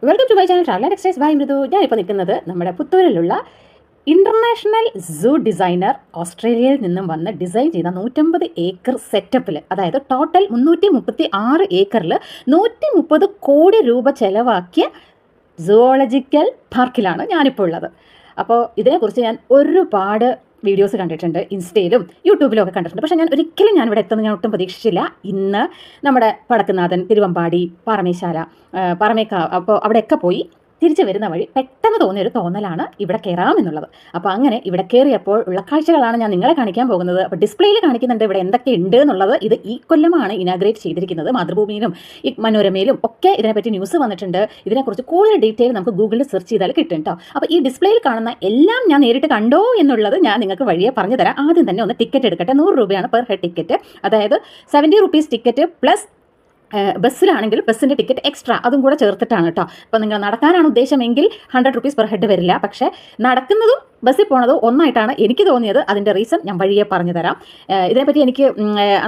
Welcome to my channel travel excise by Mridu. ഞാനിപ്പോൾ നിൽക്കുന്നത് നമ്മുടെ പുത്തൂരിലുള്ള ഇൻ്റർനാഷണൽ സൂ ഡിസൈനർ ഓസ്ട്രേലിയയിൽ നിന്നും വന്ന് ഡിസൈൻ ചെയ്ത 150 ഏക്കർ സെറ്റപ്പിൽ, അതായത് ടോട്ടൽ 336 ഏക്കറിൽ 130 കോടി രൂപ ചെലവാക്കിയ സുവോളജിക്കൽ പാർക്കിലാണ് ഞാനിപ്പോൾ ഉള്ളത്. അപ്പോൾ ഇതിനെക്കുറിച്ച് ഞാൻ ഒരുപാട് വീഡിയോസ് കണ്ടിട്ടുണ്ട്, ഇൻസ്റ്റയിലും യൂട്യൂബിലും ഒക്കെ കണ്ടിട്ടുണ്ട്. പക്ഷേ ഒരിക്കലും ഇവിടെ എത്തുന്നത് ഞാൻ ഒട്ടും പ്രതീക്ഷിച്ചില്ല. ഇന്ന് നമ്മുടെ വടക്കുന്നാഥൻ, തിരുവമ്പാടി, പാറമേശാല, പാറമേക്കാവ്, അപ്പോൾ അവിടെയൊക്കെ പോയി തിരിച്ചു വരുന്ന വഴി പെട്ടെന്ന് തോന്നിയൊരു തോന്നലാണ് ഇവിടെ കയറാമെന്നുള്ളത്. അപ്പോൾ അങ്ങനെ ഇവിടെ കയറിയപ്പോൾ ഉള്ള കാഴ്ചകളാണ് ഞാൻ നിങ്ങളെ കാണിക്കാൻ പോകുന്നത്. അപ്പോൾ ഡിസ്പ്ലേയിൽ കാണിക്കുന്നുണ്ട് ഇവിടെ എന്തൊക്കെ ഉണ്ട് എന്നുള്ളത്. ഇത് ഈ കൊല്ലമാണ് ഇനാഗ്രേറ്റ് ചെയ്തിരിക്കുന്നത്. മാതൃഭൂമിയിലും ഈ മനോരമയിലും ഒക്കെ ഇതിനെപ്പറ്റി ന്യൂസ് വന്നിട്ടുണ്ട്. ഇതിനെക്കുറിച്ച് കൂടുതൽ ഡീറ്റെയിൽ നമുക്ക് ഗൂഗിളിൽ സെർച്ച് ചെയ്താൽ കിട്ടും കേട്ടോ. അപ്പോൾ ഈ ഡിസ്പ്ലേയിൽ കാണുന്ന എല്ലാം ഞാൻ നേരിട്ട് കണ്ടോ എന്നുള്ളത് ഞാൻ നിങ്ങൾക്ക് വഴിയെ പറഞ്ഞു തരാം. ആദ്യം തന്നെ ഒന്ന് ടിക്കറ്റ് എടുക്കട്ടെ. 100 രൂപയാണ് പെർ ഹെഡ് ടിക്കറ്റ്. അതായത് 70 റുപ്പീസ് ടിക്കറ്റ് പ്ലസ് ബസ്സിലാണെങ്കിൽ ബസ്സിൻ്റെ ടിക്കറ്റ് എക്സ്ട്രാ അതും കൂടെ ചേർത്തിട്ടാണ് കേട്ടോ. അപ്പോൾ നിങ്ങൾ നടക്കാനാണ് ഉദ്ദേശമെങ്കിൽ 100 റുപ്പീസ് പെർ ഹെഡ് വരില്ല. പക്ഷേ നടക്കുന്നതും ബസ്സിൽ പോണതോ ഒന്നായിട്ടാണ് എനിക്ക് തോന്നിയത്. അതിൻ്റെ റീസൺ ഞാൻ വഴിയെ പറഞ്ഞു തരാം. ഇതിനെപ്പറ്റി എനിക്ക്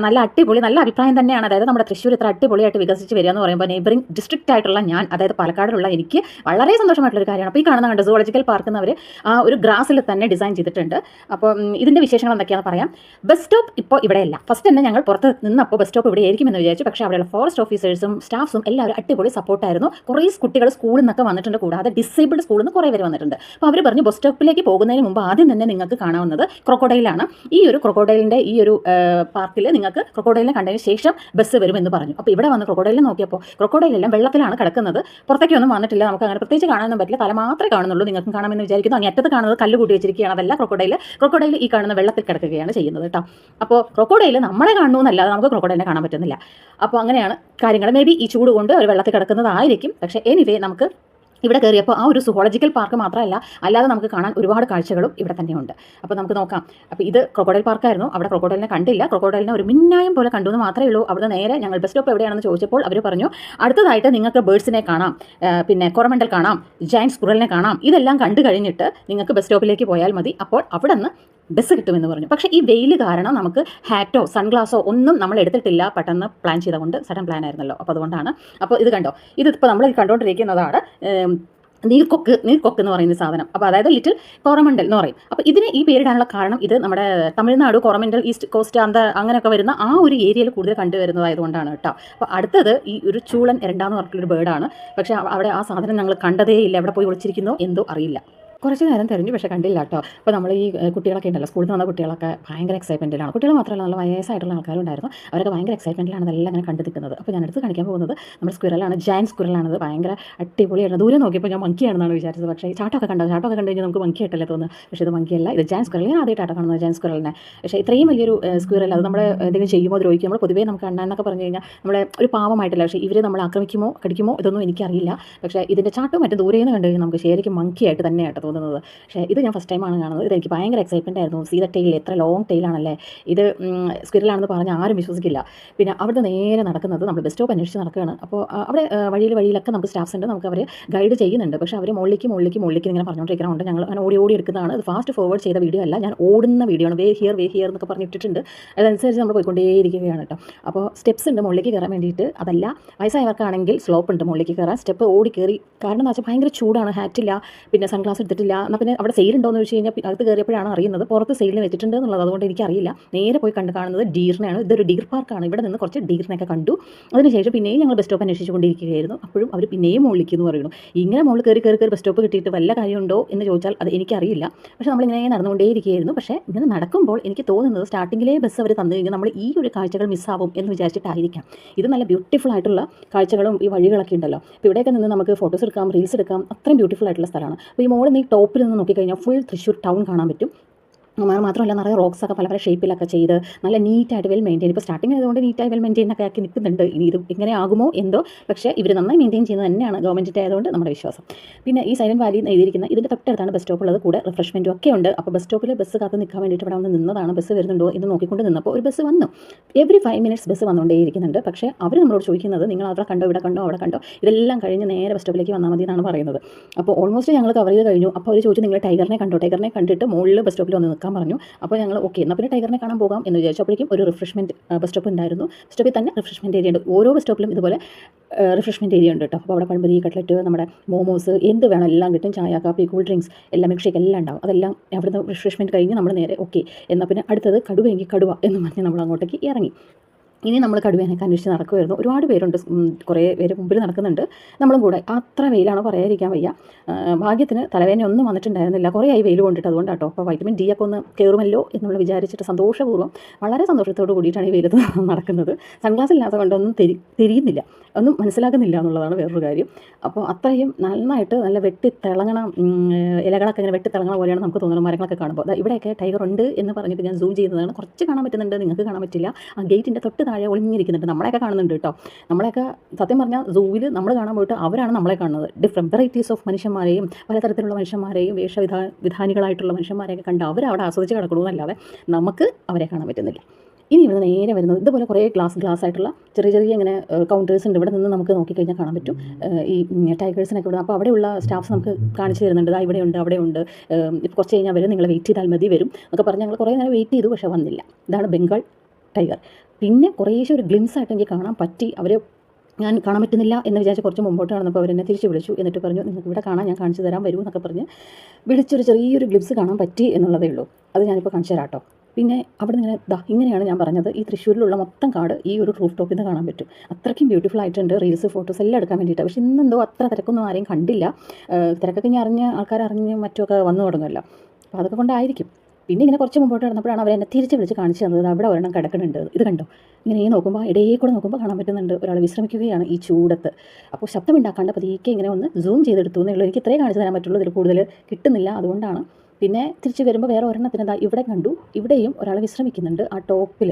നല്ല അടിപൊളി, നല്ല അഭിപ്രായം തന്നെയാണ്. അതായത് നമ്മുടെ തൃശ്ശൂർ ഇത്ര അടിപൊളിയായിട്ട് വികസിച്ച് വരിക എന്ന് പറയുമ്പോൾ നെയ്ബറിംഗ് ഡിസ്ട്രിക്റ്റ് ആയിട്ടുള്ള ഞാൻ, അതായത് പാലക്കാടിലുള്ള എനിക്ക് വളരെ സന്തോഷമായിട്ടുള്ളൊരു കാര്യമാണ്. അപ്പോൾ ഈ കാണുന്ന കണ്ട് സുവോളജിക്കൽ പാർക്ക് എന്നവർ ആ ഒരു ഗ്രാസിൽ തന്നെ ഡിസൈൻ ചെയ്തിട്ടുണ്ട്. അപ്പോൾ ഇതിൻ്റെ വിശേഷങ്ങൾ എന്തൊക്കെയാണെന്ന് പറയാം. ബസ് സ്റ്റോപ്പ് ഇപ്പോൾ ഇവിടെയല്ല. ഫസ്റ്റ് തന്നെ ഞങ്ങൾ പുറത്ത് നിന്നപ്പോൾ ബസ് സ്റ്റോപ്പ് ഇവിടെ ആയിരിക്കുമെന്ന് വിചാരിച്ചു. പക്ഷേ അവിടെയുള്ള ഫോറസ്റ്റ് ഓഫീസേഴ്സും സ്റ്റാഫ്സും എല്ലാവരും അടിപൊളി സപ്പോർട്ടായിരുന്നു. കുറേ കുട്ടികൾ സ്കൂളിൽ നിന്നൊക്കെ വന്നിട്ടുണ്ട്, കൂടാതെ ഡിസേബിൾഡ് സ്കൂളിൽ നിന്ന് കുറേ പേര് വന്നിട്ടുണ്ട്. അപ്പോൾ അവർ പറഞ്ഞു ബസ് സ്റ്റോപ്പിലേക്ക് പോകുന്നതിന് മുമ്പ് ആദ്യം തന്നെ നിങ്ങൾക്ക് കാണാവുന്നത് ക്രൊക്കോഡൈലാണ്. ഈ ഒരു ക്രൊക്കോഡൈലിൻ്റെ ഈ ഒരു പാർക്കിൽ നിങ്ങൾക്ക് ക്രൊക്കോഡൈലിനെ കണ്ടതിന് ശേഷം ബസ് വരുമെന്ന് പറഞ്ഞു. അപ്പോൾ ഇവിടെ വന്ന് ക്രൊക്കോഡൈലിനെ നോക്കിയപ്പോൾ ക്രൊക്കോഡൈലെല്ലാം വെള്ളത്തിലാണ് കിടക്കുന്നത്. പുറത്തേക്കൊന്നും വന്നിട്ടില്ല. നമുക്ക് അങ്ങനെ പ്രത്യേകിച്ച് കാണാനൊന്നും പറ്റില്ല. തല മാത്രമേ കാണുന്നുള്ളൂ. നിങ്ങൾക്ക് കാണാമെന്ന് വിചാരിക്കുന്നു. അങ്ങ് അറ്റത്ത് കാണുന്നത് കല്ല് കൂട്ടി വെച്ചിരിക്കുകയാണ്. അതല്ല ക്രൊക്കോഡൈൽ ഈ കാണുന്ന വെള്ളത്തിൽ കിടക്കുകയാണ് ചെയ്യുന്നത് കേട്ടോ. അപ്പോൾ ക്രൊക്കോഡൈൽ നമ്മളെ കാണുന്നു എന്നല്ലാതെ നമുക്ക് ക്രൊക്കോഡൈലിനെ കാണാൻ പറ്റുന്നില്ല. അപ്പോൾ അങ്ങനെയാണ് കാര്യങ്ങൾ. മേ ബി ഈ ചൂട് കൊണ്ട് ഒരു വെള്ളത്തിൽ കിടക്കുന്നതായിരിക്കും. പക്ഷേ എനിവേ നമുക്ക് ഇവിടെ കയറിയപ്പോൾ ആ ഒരു സുവോളജിക്കൽ പാർക്ക് മാത്രമല്ല, അല്ലാതെ നമുക്ക് കാണാൻ ഒരുപാട് കാഴ്ചകളും ഇവിടെ തന്നെയുണ്ട്. അപ്പോൾ നമുക്ക് നോക്കാം. അപ്പോൾ ഇത് ക്രൊക്കോഡൈൽ പാർക്കായിരുന്നു. അവിടെ ക്രൊക്കോഡൈലിനെ കണ്ടില്ല. ക്രൊക്കോഡൈലിനെ ഒരു മിന്നായം പോലെ കണ്ടു എന്ന് മാത്രമേ ഉള്ളൂ. അവിടെ നേരെ ഞങ്ങൾ ബസ് സ്റ്റോപ്പ് എവിടെയാണെന്ന് ചോദിച്ചപ്പോൾ അവർ പറഞ്ഞു അടുത്തതായിട്ട് നിങ്ങൾക്ക് ബേർഡ്സിനെ കാണാം, പിന്നെ കൊറമണ്ടൽ കാണാം, ജയൻറ്റ് സ്കുറലിനെ കാണാം. ഇതെല്ലാം കണ്ടു കഴിഞ്ഞിട്ട് നിങ്ങൾക്ക് ബസ് സ്റ്റോപ്പിലേക്ക് പോയാൽ മതി. അപ്പോൾ അവിടെ നിന്ന് ബസ് കിട്ടുമെന്ന് പറഞ്ഞു. പക്ഷേ ഈ വെയിൽ കാരണം നമുക്ക് ഹാറ്റോ സൺഗ്ലാസോ ഒന്നും നമ്മൾ എടുത്തിട്ടില്ല. പെട്ടെന്ന് പ്ലാൻ ചെയ്തുകൊണ്ട് സഡൻ പ്ലാൻ ആയിരുന്നല്ലോ. അപ്പോൾ അതുകൊണ്ടാണ്. അപ്പോൾ ഇത് കണ്ടോ, ഇതിപ്പോൾ നമ്മൾ കണ്ടുകൊണ്ടിരിക്കുന്നതാണ് നീർക്കൊക്ക് എന്ന് പറയുന്ന സാധനം. അപ്പോൾ അതായത് ലിറ്റിൽ കോറമണ്ടൽ എന്ന് പറയും. അപ്പോൾ ഇതിന് ഈ പേരിടാനുള്ള കാരണം ഇത് നമ്മുടെ തമിഴ്നാട് കോറമണ്ടൽ, ഈസ്റ്റ് കോസ്റ്റ് അങ്ങനെയൊക്കെ വരുന്ന ആ ഒരു ഏരിയയിൽ കൂടുതൽ കണ്ടുവരുന്നതായതുകൊണ്ടാണ് കേട്ടോ. അപ്പോൾ അടുത്തത് ഈ ഒരു ചൂളൻ എരണ്ടാന്ന് പറഞ്ഞിട്ടുള്ളൊരു ബേർഡാണ്. പക്ഷേ അവിടെ ആ സാധനം ഞങ്ങൾ കണ്ടതേ ഇല്ല. എവിടെ പോയി വിളിച്ചിരിക്കുന്നോ എന്തോ അറിയില്ല. കുറച്ച് നേരം തിരഞ്ഞു, പക്ഷേ കണ്ടില്ല കേട്ടോ. അപ്പോൾ നമ്മൾ ഈ കുട്ടികളൊക്കെ ഉണ്ടല്ലോ, സ്കൂളിൽ നിന്ന് വന്ന കുട്ടികളൊക്കെ ഭയങ്കര എക്സൈറ്റ്മെൻറ്റിലാണ്. കുട്ടികൾ മാത്രമല്ല, നല്ല വയസ്സായിട്ടുള്ള ആൾക്കാരുണ്ടായിരുന്നു. അവരൊക്കെ ഭയങ്കര എക്സൈറ്റ്മെൻറ്റിലാണ് അതെല്ലാം അങ്ങനെ കണ്ടു നിൽക്കുന്നത്. അപ്പോൾ ഞാൻ അടുത്ത് കാണിക്കാൻ പോകുന്നത് നമ്മുടെ സ്ക്വിറലാണ്. ജയൻറ്റ് സ്ക്വിറലാണത്. ഭയങ്കര അടിപൊളിയായിരുന്നു. ദൂരെ നോക്കിയപ്പോൾ ഞാൻ മങ്കിയാണെന്നാണ് വിചാരിച്ചത്. പക്ഷേ ചാട്ടമൊക്കെ കണ്ടു കഴിഞ്ഞാൽ നമുക്ക് മങ്കിയായിട്ടല്ലേ തോന്നുന്നത്. പക്ഷേ ഇത് മങ്കിയല്ല, ഇത് ജയൻറ്റ് സ്ക്വിറൽ. ഞാൻ ആദ്യമായിട്ടാണ് കാണുന്നത് ജയൻറ്റ് സ്ക്വിറലിനെ. പക്ഷേ ഇത്രയും വലിയൊരു സ്ക്വിറൽ അത് നമ്മൾ എന്തെങ്കിലും ചെയ്യുമോ ദ്രോഹിക്കുമോ, നമ്മൾ പൊതുവേ നമുക്ക് കണ്ടാന്നൊക്കെ പറഞ്ഞു കഴിഞ്ഞാൽ നമ്മളെ ഒരു പാവമായിട്ടില്ല. പക്ഷേ ഇവർ നമ്മൾ ആക്രമിക്കുമോ കടിക്കുമോ ഇതൊന്നും എനിക്കറിയില്ല. പക്ഷേ ഇതിൻ്റെ ചാട്ടവും മറ്റും ദൂരെ നിന്ന് കണ്ടു കഴിഞ്ഞാൽ നമുക്ക് ശരിക്കും മങ്കിയായിട്ട് തന്നെയായിട്ട് തോന്നുന്നത്. പക്ഷേ ഇത് ഞാൻ ഫസ്റ്റ് ടൈമാണ് കാണുന്നത്. ഇതെനിക്ക് ഭയങ്കര എക്സൈറ്റ്മെൻ്റ് ആയിരുന്നു. സീ ദ ടെയിൽ, എത്ര ലോങ് ടെയിലാണല്ലേ. ഇത് സ്ക്വിറലാണെന്ന് പറഞ്ഞാൽ ആരും വിശ്വസിക്കില്ല. പിന്നെ അവിടെ നേരെ നടക്കുന്നത് നമ്മൾ ബസ് സ്റ്റോപ്പ് അന്വേഷിച്ച് നടക്കുകയാണ്. അപ്പോൾ അവിടെ വഴിയിലൊക്കെ നമുക്ക് സ്റ്റാഫ്സ് ഉണ്ട്, നമുക്ക് അവർ ഗൈഡ് ചെയ്യുന്നുണ്ട്. പക്ഷേ അവർ മുകളിലേക്ക് ഇങ്ങനെ പറഞ്ഞുകൊണ്ടിരിക്കുന്നുണ്ട്. ഞങ്ങൾ അങ്ങനെ ഓടി എടുക്കുന്നതാണ്. ഇത് ഫാസ്റ്റ് ഫോർവേഡ് ചെയ്ത വീഡിയോ അല്ല, ഞാൻ ഓടുന്ന വീഡിയോ ആണ്. വേ ഹിയർ എന്നൊക്കെ പറഞ്ഞിട്ടിട്ടുണ്ട്. അതനുസരിച്ച് നമ്മൾ പോയിക്കൊണ്ടേയിരിക്കുകയാണ് കേട്ടോ. അപ്പോൾ സ്റ്റെപ്സ് ഉണ്ട് മുകളിലേക്ക് കയറാൻ വേണ്ടിയിട്ട്. അതല്ല, വയസ്സായവർക്കാണെങ്കിൽ സ്ലോപ്പ് ഉണ്ട് മുകളിലേക്ക് കയറാൻ. സ്റ്റെപ്പ് ഓടി കയറി. കാരണം എന്താ വെച്ചാൽ ഭയങ്കര ചൂടാണ്, ഹാറ്റില്ല, പിന്നെ സൺഗ്ലാസ് എടുത്തിട്ടില്ല. എന്നാൽ പിന്നെ അവിടെ സെയിൽ ഉണ്ടോ എന്ന് വെച്ച് കഴിഞ്ഞാൽ അകത്ത് കയറിയപ്പോഴാണ് അറിയുന്നത് പുറത്ത് സെയിലിന് വെച്ചിട്ടുണ്ട് എന്നുള്ളത്. അതുകൊണ്ട് എനിക്കറിയില്ല. നേരെ പോയി കാണുന്നത് ഡീറിനെയാണ്. ഇതൊരു ഡീർ പാർക്കാണ്. ഇവിടെ നിന്ന് കുറച്ച് ഡീറിനെയൊക്കെ കണ്ടു. അതിനുശേഷം പിന്നെയും ഞങ്ങൾ ബസ് സ്റ്റോപ്പ് അന്വേഷിച്ചുകൊണ്ടിരിക്കുകയായിരുന്നു. അപ്പോഴും അവർ പിന്നെയും മുകളിലേക്ക് എന്ന് പറയുന്നു. ഇങ്ങനെ മുകളിൽ കയറി ബസ് സ്റ്റോപ്പ് കിട്ടിയിട്ട് വല്ല കാര്യമുണ്ടോ എന്ന് ചോദിച്ചാൽ അത് എനിക്കറിയില്ല. പക്ഷേ നമ്മളിങ്ങനെ നടന്നുകൊണ്ടേയിരിക്കുകയായിരുന്നു. പക്ഷേ ഇങ്ങനെ നടക്കുമ്പോൾ എനിക്ക് തോന്നുന്നത് സ്റ്റാർട്ടിങ്ങിലേ ബസ് അവർ തന്നു കഴിഞ്ഞാൽ നമ്മൾ ഈ ഒരു കാഴ്ചകൾ മിസ്സാവും എന്ന് വിചാരിച്ചിട്ടായിരിക്കാം. ഇത് നല്ല ബ്യൂട്ടിഫുൾ ആയിട്ടുള്ള കാഴ്ചകളും ഈ വഴികളൊക്കെ ഉണ്ടല്ലോ. അപ്പോൾ ഇവിടെയൊക്കെ നിന്ന് നമുക്ക് ഫോട്ടോസ് എടുക്കാം, റീൽസ് എടുക്കാം. അത്രയും ബ്യൂട്ടിഫുൾ ആയിട്ടുള്ള സ്ഥലമാണ്. അപ്പോൾ ഈ മോളിൽ നിന്ന് ഈ ടോപ്പിൽ നിന്ന് നോക്കിക്കഴിഞ്ഞാൽ ഫുൾ തൃശ്ശൂർ ടൗൺ കാണാൻ പറ്റും. മാത്രമല്ല നിറയെ റോക്സൊക്കെ പല ഷേപ്പിലൊക്കെ ചെയ്ത് നല്ല നീറ്റായിട്ട് വെൽ മെയിൻറ്റെയിൻ. ഇപ്പോൾ സ്റ്റാർട്ടിങ് ആയതുകൊണ്ട് നീറ്റായി വെൽ മെയിൻറ്റെയിൻ ഒക്കെ ആക്കി നിൽക്കുന്നുണ്ട്. ഇനി ഇത് ഇങ്ങനെ ആകുമോ എന്തോ. പക്ഷേ ഇവർ നന്നായി മെയിൻറ്റെയിൻ ചെയ്യുന്നത് തന്നെയാണ് ഗവൺമെൻറ്റിൻ്റെ ആയതുകൊണ്ട് നമ്മുടെ വിശ്വാസം. പിന്നെ ഈ സൈലൻറ്റ് വാലി എഴുതിയിരിക്കുന്ന ഇതിൻ്റെ തൊട്ടടുത്താണ് ബസ് സ്റ്റോപ്പ് ഉള്ളത്. കൂടെ റിഫ്രഷ്മെൻറ്റും ഒക്കെ ഉണ്ട്. അപ്പോൾ ബസ് സ്റ്റോപ്പിൽ ബസ് കാത്ത് നിൽക്കാൻ വേണ്ടിയിട്ട് ഇവിടെ വന്ന് നിന്നതാണ്. ബസ് വരുന്നുണ്ടോ എന്ന് നോക്കിക്കൊണ്ട് നിന്നപ്പോൾ ഒരു ബസ് വന്നു. എവറി 5 മിനിറ്റ്സ് ബസ് വന്നുകൊണ്ടേയിരിക്കുന്നുണ്ട്. പക്ഷേ അവർ നമ്മളോട് ചോദിക്കുന്നത് നിങ്ങൾ അവിടെ കണ്ടോ, ഇവിടെ കണ്ടോ. ഇതെല്ലാം കഴിഞ്ഞ് നേരെ ബസ് സ്റ്റോപ്പിലേക്ക് വന്നാൽ മതി എന്നാണ് പറയുന്നത്. അപ്പോൾ ഓൾമോസ്റ്റ് ഞങ്ങൾ കവർ ചെയ്ത് കഴിഞ്ഞു. അപ്പോൾ അവർ ചോദിച്ചു നിങ്ങൾ ടൈഗറിനെ കണ്ടിട്ട് മുകളിൽ ബസ് സ്റ്റോപ്പിൽ വന്ന് നിൽക്കാൻ നടക്കാൻ പറഞ്ഞു. അപ്പോൾ ഞങ്ങൾ ഓക്കെ എന്നാൽ പിന്നെ ടൈഗറിനെ കാണാൻ പോകാം എന്ന് വിചാരിച്ചു. അപ്പോഴേക്കും ഒരു റിഫ്രഷ്മെൻറ്റ് ബസ് സ്റ്റോപ്പ് ഉണ്ടായിരുന്നു. ബസ് സ്റ്റോപ്പിൽ തന്നെ റിഫ്രഷ്മെൻറ്റ് ഏരിയ ഉണ്ട്. ഓരോ ബസ് സ്റ്റോപ്പിലും ഇതുപോലെ റിഫ്രഷ്മെൻറ്റ് ഏരിയ ഉണ്ട് കേട്ടോ. അപ്പോൾ അവിടെ പഴംപൊരി, കട്ട്ലറ്റ്, നമ്മുടെ മോമോസ് എന്ത് വേണം എല്ലാം കിട്ടും. ചായ, കാപ്പി, കൂൾ ഡ്രിങ്ക്സ് എല്ലാം, മിൽക്ക് ഷേക്ക് എല്ലാം ഉണ്ടാവും. അതെല്ലാം അവിടുന്ന് റിഫ്രഷ്മെൻറ്റ് കഴിഞ്ഞ് നമ്മൾ നേരെ ഓക്കെ എന്നാൽ പിന്നെ അടുത്തത് കടുവയെങ്കിൽ കടുവ എന്ന് പറഞ്ഞ് നമ്മൾ അങ്ങോട്ടേക്ക് ഇറങ്ങി. ഇനി നമ്മൾ കടുവേനൊക്കെ അന്വേഷിച്ച് നടക്കുമായിരുന്നു. ഒരുപാട് പേരുണ്ട്, കുറേ പേര് മുമ്പിൽ നടക്കുന്നുണ്ട്, നമ്മളും കൂടെ. അത്ര വെയിലാണ്, പറയാതിരിക്കാൻ വയ്യ. ഭാഗ്യത്തിന് തലവേദന ഒന്നും വന്നിട്ടുണ്ടായിരുന്നില്ല. കുറേ ആയി വെയിൽ കൊണ്ടിട്ട്, അതുകൊണ്ട് കേട്ടോ. അപ്പോൾ വൈറ്റമിൻ ഡി ഒക്കെ ഒന്ന് കയറുമല്ലോ എന്നുള്ള വിചാരിച്ചിട്ട് സന്തോഷപൂർവ്വം വളരെ സന്തോഷത്തോട് കൂടിയിട്ടാണ് ഈ വെയിലത്ത് നടക്കുന്നത്. സൺഗ്ലാസ് ഇല്ലാത്ത കൊണ്ടൊന്നും തിരിയുന്നില്ല, ഒന്നും മനസ്സിലാക്കുന്നില്ല എന്നുള്ളതാണ് വേറൊരു കാര്യം. അപ്പോൾ അത്രയും നന്നായിട്ട് നല്ല വെട്ടിത്തിളങ്ങണ ഇലകളൊക്കെ ഇങ്ങനെ വെട്ടിത്തിളങ്ങണ പോലെയാണ് നമുക്ക് തോന്നുന്നത് മരങ്ങളൊക്കെ കാണുമ്പോൾ. ഇവിടെയൊക്കെ ടൈഗർ ഉണ്ട് എന്ന് പറഞ്ഞിട്ട് ഞാൻ സൂം ചെയ്യുന്നതാണ്. കുറച്ച് കാണാൻ പറ്റുന്നുണ്ട്, നിങ്ങൾക്ക് കാണാൻ പറ്റില്ല. ആ ഗേറ്റിൻ്റെ തൊട്ട് താഴെ ഒളിഞ്ഞിരിക്കുന്നുണ്ട്. നമ്മളെയൊക്കെ കാണുന്നുണ്ട് കേട്ടോ. നമ്മളെയൊക്കെ സത്യം പറഞ്ഞാൽ സൂവിൽ നമ്മൾ കാണാൻ പോയിട്ട് അവരാണ് നമ്മളെ കാണുന്നത്. ഡിഫറെൻറ്റ് വെറൈറ്റീസ് ഓഫ് മനുഷ്യന്മാരെയും പലതരത്തിലുള്ള മനുഷ്യന്മാരെയും വിധാനികളായിട്ടുള്ള മനുഷ്യന്മാരെയൊക്കെ കണ്ട് അവരവിടെ ആസ്വദിച്ച് കിടക്കണമെന്നല്ലാതെ നമുക്ക് അവരെ കാണാൻ പറ്റുന്നില്ല. ഇനി ഇവിടെ നേരെ വരുന്നത് ഇതുപോലെ കുറേ ഗ്ലാസ് ആയിട്ടുള്ള ചെറിയ ഇങ്ങനെ കൗണ്ടേഴ്സ് ഉണ്ട്. ഇവിടെ നിന്ന് നമുക്ക് നോക്കിക്കഴിഞ്ഞാൽ കാണാൻ പറ്റും ഈ ടൈഗേഴ്സിനൊക്കെ ഇവിടെ. അപ്പോൾ അവിടെയുള്ള സ്റ്റാഫ്സ് നമുക്ക് കാണിച്ചു തരുന്നുണ്ട്. ഇവിടെയുണ്ട്, അവിടെയുണ്ട്, ഇപ്പോൾ കുറച്ച് കഴിഞ്ഞാൽ വരും, നിങ്ങൾ വെയിറ്റ് ചെയ്താൽ മതി വരും എന്നൊക്കെ പറഞ്ഞ് ഞങ്ങൾ കുറേ നേരം വെയിറ്റ് ചെയ്തു. പക്ഷേ വന്നില്ല. ഇതാണ് ബംഗാൾ ടൈഗർ. പിന്നെ കുറേശ്ശെ ഒരു ഗ്ലിംസ് ആയിട്ട് എനിക്ക് കാണാൻ പറ്റി. ഞാൻ കാണാൻ പറ്റുന്നില്ല എന്ന് വിചാരിച്ച് കുറച്ച് മുമ്പോട്ട് കാണുന്നപ്പോൾ അവരെന്നെ തിരിച്ച് വിളിച്ചു. എന്നിട്ട് പറഞ്ഞു നിങ്ങൾക്ക് ഇവിടെ കാണാൻ ഞാൻ കാണിച്ചു തരാൻ വരൂ എന്നൊക്കെ പറഞ്ഞ് വിളിച്ചൊരു ചെറിയൊരു ഗ്ലിംസ് കാണാൻ പറ്റി എന്നുള്ളതേ ഉള്ളൂ. അത് ഞാനിപ്പോൾ കാണിച്ചു തരാം കേട്ടോ. പിന്നെ അവിടെ നിന്ന് ഇങ്ങനെയാണ് ഞാൻ പറഞ്ഞത്. ഈ തൃശ്ശൂരിലുള്ള മൊത്തം കാട് ഈ ഒരു റൂഫ് ടോപ്പിൽ നിന്ന് കാണാൻ പറ്റും. അത്രയ്ക്കും ബ്യൂട്ടിഫുൾ ആയിട്ടുണ്ട്. റീൽസ്, ഫോട്ടോസ് എല്ലാം എടുക്കാൻ വേണ്ടിയിട്ട്. പക്ഷേ ഇന്നെന്തോ അത്ര തിരക്കൊന്നും ആരെയും കണ്ടില്ല. തിരക്കൊക്കെ ഇനി ആൾക്കാരറിഞ്ഞ് മറ്റുമൊക്കെ വന്നു തുടങ്ങുമല്ലോ. അപ്പോൾ അതൊക്കെ കൊണ്ടായിരിക്കും. പിന്നെ ഇങ്ങനെ കുറച്ച് മുമ്പോട്ട് നടന്നപ്പോഴാണ് അവരെന്നെ തിരിച്ച് വിളിച്ച് കാണിച്ചു തന്നത്. അവിടെ ഒരെണ്ണം കിടക്കുന്നുണ്ട്. ഇത് കണ്ടോ, ഇങ്ങനെ നോക്കുമ്പോൾ ഇടയിൽ കൂടെ നോക്കുമ്പോൾ കാണാൻ പറ്റുന്നുണ്ട് ഒരാൾ വിശ്രമിക്കുകയാണ് ഈ ചൂടത്ത്. അപ്പോൾ ശബ്ദമുണ്ടാക്കാണ്ട് പതിയെ ഇങ്ങനെ ഒന്ന് സൂം ചെയ്തെടുത്തു എന്നേ ഉള്ളൂ. എനിക്ക് ഇത്രയും കാണിച്ചു തരാൻ പറ്റുള്ളൂ, ഇതിൽ കൂടുതൽ കിട്ടുന്നില്ല. അതുകൊണ്ടാണ്. പിന്നെ തിരിച്ച് വരുമ്പോൾ വേറെ ഒരെണ്ണത്തിന് ഇവിടെ കണ്ടു. ഇവിടെയും ഒരാൾ വിശ്രമിക്കുന്നുണ്ട്. ആ ടോപ്പിൽ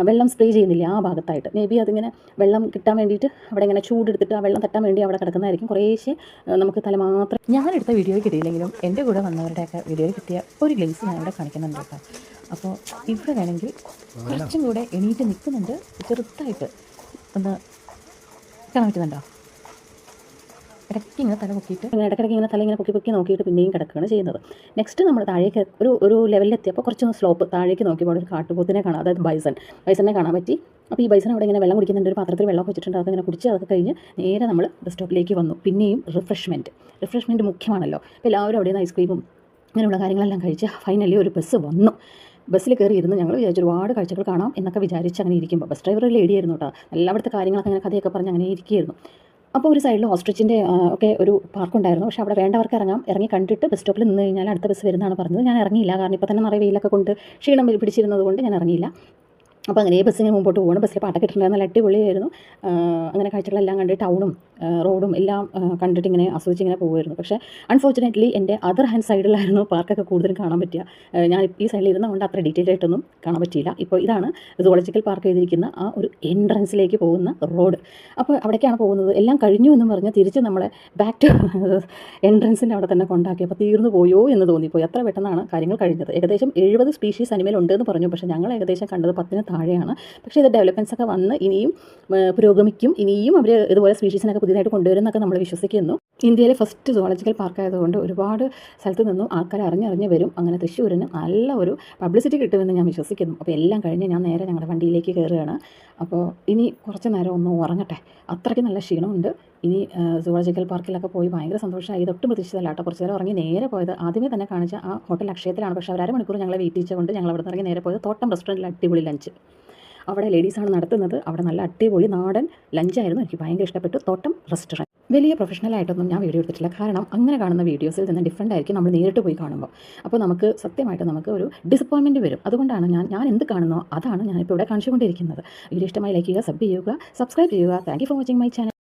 വെള്ളം സ്പ്രേ ചെയ്യുന്നില്ല ആ ഭാഗത്തായിട്ട്. മേ ബി അതിങ്ങനെ വെള്ളം കിട്ടാൻ വേണ്ടിയിട്ട് അവിടെ ഇങ്ങനെ ചൂടെടുത്തിട്ട് ആ വെള്ളം തട്ടാൻ വേണ്ടി അവിടെ കിടക്കുന്നതായിരിക്കും. കുറേശ്ശെ നമുക്ക് തല മാത്രം. ഞാനെടുത്ത വീഡിയോയിൽ കിട്ടിയില്ലെങ്കിലും എൻ്റെ കൂടെ വന്നവരുടെയൊക്കെ വീഡിയോയിൽ കിട്ടിയ ഒരു ഗ്ലിംസ് ഞാൻ ഇവിടെ കാണിക്കുന്നുണ്ട് കേട്ടോ. അപ്പോൾ ഇവിടെ വേണമെങ്കിൽ കുറച്ചും കൂടെ എണീറ്റ് നിൽക്കുന്നുണ്ട്. ചെറുതായിട്ട് ഒന്ന് കാണാൻ പറ്റുന്നുണ്ടോ? ഇടയ്ക്ക് ഇങ്ങനെ തല പൊക്കിയിട്ട് ഇടയ്ക്കിടയ്ക്ക് ഇങ്ങനെ തല ഇങ്ങനെ പൊക്കി നോക്കിയിട്ട് പിന്നെയും കിടക്കുകയാണ് ചെയ്യുന്നത്. നെക്സ്റ്റ് നമ്മൾ താഴേക്ക് ഒരു ലെവലിലെത്തിയപ്പോൾ കുറച്ചൊന്ന് സ്ലോപ്പ് താഴേക്ക് നോക്കിയപ്പോൾ ഒരു കാട്ടുപോത്തിനെ കാണാം. അതായത് ബൈസണിനെ കാണാൻ പറ്റി. അപ്പോൾ ഈ ബൈസൺ അവിടെ ഇങ്ങനെ വെള്ളം കുടിക്കുന്നുണ്ട്. ഒരു പാത്രത്തിൽ വെള്ളം വെച്ചിട്ടുണ്ട്. അതൊക്കെ ഇങ്ങനെ കുടിച്ച് അതൊക്കെ കഴിഞ്ഞ് നേരെ നമ്മൾ ബസ് സ്റ്റോപ്പിലേക്ക് വന്നു. പിന്നെയും റിഫ്രഷ്മെൻറ്റ് മുഖ്യമാണല്ലോ. അപ്പോൾ എല്ലാവരും അവിടെ നിന്ന് ഐസ്ക്രീമും അങ്ങനെയുള്ള കാര്യങ്ങളെല്ലാം കഴിച്ച് ഫൈനലി ഒരു ബസ് വന്നു. ബസ്സിൽ കയറിയിരുന്നു. ഞങ്ങൾ വിചാരിച്ചു ഒരുപാട് കാഴ്ചകൾ കാണാം എന്നൊക്കെ വിചാരിച്ച് അങ്ങനെ ഇരിക്കുമ്പോൾ ബസ് ഡ്രൈവർ ലേഡിയായിരുന്നു കേട്ടോ. എല്ലായിടത്തെ കാര്യങ്ങളൊക്കെ അങ്ങനെ കഥയൊക്കെ പറഞ്ഞ് അങ്ങനെ ഇരിക്കുകയായിരുന്നു. അപ്പോൾ ഒരു സൈഡിൽ ഓസ്ട്രിച്ചിൻ്റെ ഒക്കെ ഒരു പാർക്കുണ്ടായിരുന്നു. പക്ഷേ അവിടെ വേണ്ടവർക്ക് ഇറങ്ങി കണ്ടിട്ട് ബസ് സ്റ്റോപ്പിൽ നിന്ന് കഴിഞ്ഞാൽ അടുത്ത ബസ് വരുന്നതാണ് പറഞ്ഞത്. ഞാൻ ഇറങ്ങിയില്ല. കാരണം ഇപ്പോൾ തന്നെ നിറയെ വെയിലൊക്കെ കൊണ്ട് ക്ഷീണം പിടിച്ചിരുന്നത് കൊണ്ട് ഞാൻ ഇറങ്ങിയില്ല. അപ്പോൾ അങ്ങനെ ബസ്സിങ്ങനെ മുമ്പോട്ട് പോകണം. ബസ്സിൽ പാട്ടൊക്കെ ഇട്ടിട്ടുണ്ടായിരുന്നു. നല്ല അടിപൊളിയായിരുന്നു. അങ്ങനെ കാഴ്ചകളെല്ലാം കണ്ട് ടൗണും റോഡും എല്ലാം കണ്ടിട്ട് ഇങ്ങനെ ആസ്വദിച്ച് ഇങ്ങനെ പോകുമായിരുന്നു. പക്ഷേ അൺഫോർച്ചുനേറ്റ്ലി എൻ്റെ അതർ ഹാൻഡ് സൈഡിലായിരുന്നു പാർക്കൊക്കെ കൂടുതലും കാണാൻ പറ്റുക. ഞാൻ ഈ സൈഡിൽ ഇരുന്നതുകൊണ്ട് അത്ര ഡീറ്റെയിൽ ആയിട്ടൊന്നും കാണാൻ പറ്റിയില്ല. ഇപ്പോൾ ഇതാണ് സുവോളജിക്കൽ പാർക്ക് എഴുതിയിരിക്കുന്ന ആ ഒരു എൻട്രൻസിലേക്ക് പോകുന്ന റോഡ്. അപ്പോൾ അവിടേക്കാണ് പോകുന്നത്. എല്ലാം കഴിഞ്ഞു എന്ന് പറഞ്ഞ് തിരിച്ച് നമ്മളെ ബാക്ക് ടു എൻട്രൻസിൻ്റെ അവിടെ തന്നെ കൊണ്ടാക്കി. അപ്പോൾ തീർന്നു പോയോ എന്ന് തോന്നിപ്പോയി. അത്ര പെട്ടെന്നാണ് കാര്യങ്ങൾ കഴിഞ്ഞത്. ഏകദേശം 70 സ്പീഷീസ് അനിമൽ ഉണ്ടെന്ന് പറഞ്ഞു. പക്ഷേ ഞങ്ങൾ ഏകദേശം കണ്ടത് 10 താഴെയാണ്. പക്ഷേ ഇത് ഡെവലപ്മെൻറ്റ്സ് ഒക്കെ വന്ന് ഇനിയും പുരോഗമിക്കും. ഇനിയും അവർ ഇതുപോലെ സ്പീഷീസിനൊക്കെ പുതിയതായിട്ട് കൊണ്ടുവരുന്നൊക്കെ നമ്മൾ വിശ്വസിക്കുന്നു. ഇന്ത്യയിലെ ഫസ്റ്റ് സുവോളജിക്കൽ പാർക്കായതുകൊണ്ട് ഒരുപാട് സ്ഥലത്ത് നിന്നും ആൾക്കാർ അറിഞ്ഞ് വരും. അങ്ങനെ തൃശ്ശൂരിന് നല്ല ഒരു പബ്ലിസിറ്റി കിട്ടുമെന്ന് ഞാൻ വിശ്വസിക്കുന്നു. അപ്പോൾ എല്ലാം കഴിഞ്ഞ് ഞാൻ നേരെ ഞങ്ങളുടെ വണ്ടിയിലേക്ക് കയറുകയാണ്. അപ്പോൾ ഇനി കുറച്ച് നേരം ഒന്ന് ഉറങ്ങട്ടെ. അത്രയ്ക്ക് നല്ല ക്ഷീണമുണ്ട്. ഇനി സുവോളജിക്കൽ പാർക്കിലൊക്കെ പോയി ഭയങ്കര സന്തോഷമായി. ഇതൊട്ടും പ്രതീക്ഷിച്ചതല്ല കേട്ടോ. കുറച്ച് നേരം ഉറങ്ങി നേരെ പോയത് ആദ്യമേ തന്നെ കാണിച്ച ആ ഹോട്ടൽ അക്ഷയത്തിലാണ്. പക്ഷേ അവർ അരമണിക്കൂർ ഞങ്ങളെ വെയിറ്റ് ചെയ്തുകൊണ്ട് ഞങ്ങൾ അവിടെ നിന്ന് ഇറങ്ങി നേരെ പോയത് തോട്ടം റെസ്റ്റോറൻറ്റിൽ അടിപൊളി ലഞ്ച്. അവിടെ ലേഡീസാണ് നടത്തുന്നത്. അവിടെ നല്ല അടിപൊളി നാടൻ ലഞ്ചായിരുന്നു. എനിക്ക് ഭയങ്കര ഇഷ്ടപ്പെട്ടു. തോട്ടം റെസ്റ്റോറൻറ്റ്. വലിയ പ്രൊഫഷണലായിട്ടൊന്നും ഞാൻ വീഡിയോ എടുത്തിട്ടില്ല. കാരണം അങ്ങനെ കാണുന്ന വീഡിയോസിൽ നിന്ന് ഡിഫറൻ്റ് ആയിരിക്കും നമ്മൾ നേരിട്ട് പോയി കാണുമ്പോൾ. അപ്പോൾ നമുക്ക് സത്യമായിട്ട് നമുക്ക് ഒരു ഡിസപ്പോയിൻമെൻറ്റ് വരും. അതുകൊണ്ടാണ് ഞാൻ എന്ത് കാണുന്നോ അതാണ് ഞാനിപ്പോൾ ഇവിടെ കാണിച്ചുകൊണ്ടിരിക്കുന്നത്. വീഡിയോ ഇഷ്ടമായി ലൈക്ക് ചെയ്യുക, സബ് ചെയ്യുക, സബ്സ്ക്രൈബ് ചെയ്യുക. Thank you for watching my channel.